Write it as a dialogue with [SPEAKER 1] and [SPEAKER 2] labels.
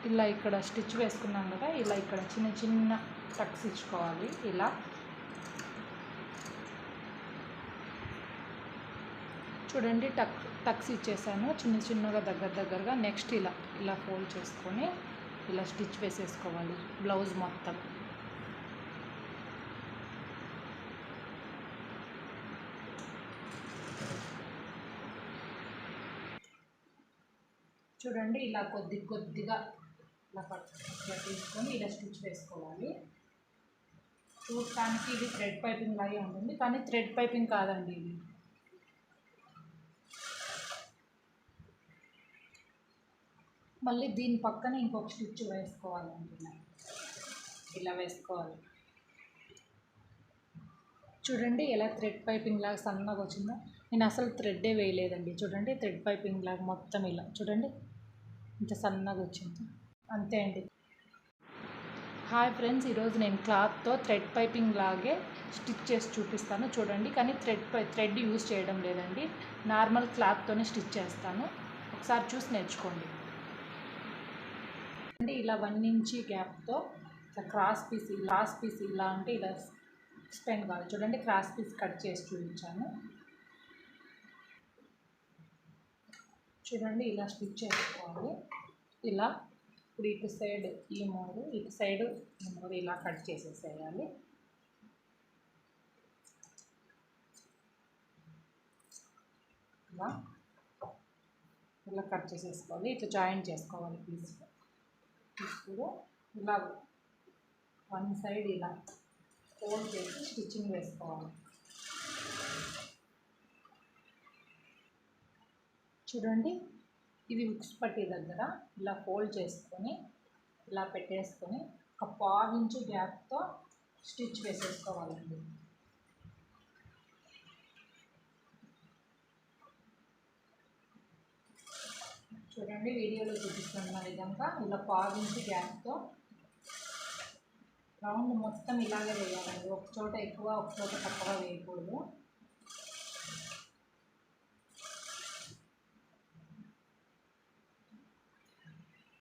[SPEAKER 1] ఇలా ఇక్కడ స్టిచ్ వేసుకున్నాం కదా, ఇలా ఇక్కడ చిన్న చిన్న టక్స్ ఇచ్చుకోవాలి. ఇలా చూడండి, టక్స్ ఇచ్చేసాను చిన్న చిన్నగా దగ్గరగా. నెక్స్ట్ ఇలా ఫోల్డ్ చేసుకొని ఇలా స్టిచ్ వేసేసుకోవాలి బ్లౌజ్ మొత్తం. చూడండి, ఇలా కొద్దిగా ఇలా తీసుకొని ఇలా స్టిచ్ వేసుకోవాలి. చూడటానికి ఇది థ్రెడ్ పైపింగ్ లాగే ఉంటుంది, కానీ థ్రెడ్ పైపింగ్ కాదండి ఇది. మళ్ళీ దీని పక్కన ఇంకొక స్టిచ్ వేసుకోవాలంటున్నాను. ఇలా వేసుకోవాలి. చూడండి ఎలా థ్రెడ్ పైపింగ్ లాగా సన్నగా వచ్చిందో. నేను అసలు థ్రెడ్డే వేయలేదండి. చూడండి, థ్రెడ్ పైపింగ్ లాగా మొత్తం ఇలా చూడండి ఇంత సన్నగా వచ్చింది. అంతే అండి. హాయ్ ఫ్రెండ్స్, ఈరోజు నేను క్లాత్తో థ్రెడ్ పైపింగ్ లాగే స్టిచ్ చేసి చూపిస్తాను. చూడండి, కానీ థ్రెడ్ యూజ్ చేయడం లేదండి, నార్మల్ క్లాత్తోనే స్టిచ్ చేస్తాను. ఒకసారి చూసి నేర్చుకోండి. అంటే ఇలా 1 ఇంచ్ గ్యాప్తో ఇట్లా క్రాస్ పీస్ ఇలా అంటే ఇలా స్పెండ్ కావాలి. చూడండి, క్రాస్ పీస్ కట్ చేసి చూపించాను. చూడండి, ఇలా స్టిచ్ చేసుకోవాలి. ఇలా ఇప్పుడు ఇటు సైడ్ ఈ మూడు, ఇటు సైడ్ ఈ మూడు ఇలా కట్ చేసేసేయాలి. ఇలా కట్ చేసేసుకోవాలి. ఇట్లా జాయింట్ చేసుకోవాలి పీస్. ఇప్పుడు ఇలా 1 సైడ్ ఇలా ఫోల్డ్ చేసి స్టిచ్చింగ్ వేసుకోవాలి. చూడండి, ఇది హుక్స్ పట్టీ దగ్గర ఇలా ఫోల్డ్ చేసుకొని ఇలా పెట్టేసుకొని ఒక 1/2 ఇంచ్ గ్యాప్తో స్టిచ్ వేసేసుకోవాలండి. చూడండి, వీడియోలో చూపిస్తున్న విధంగా ఇలా 1/2 ఇంచ్ గ్యాప్తో రౌండ్ మొత్తం ఇలాగే వేయాలండి. ఒక చోట ఎక్కువ, ఒక చోట తక్కువ వేయకూడదు.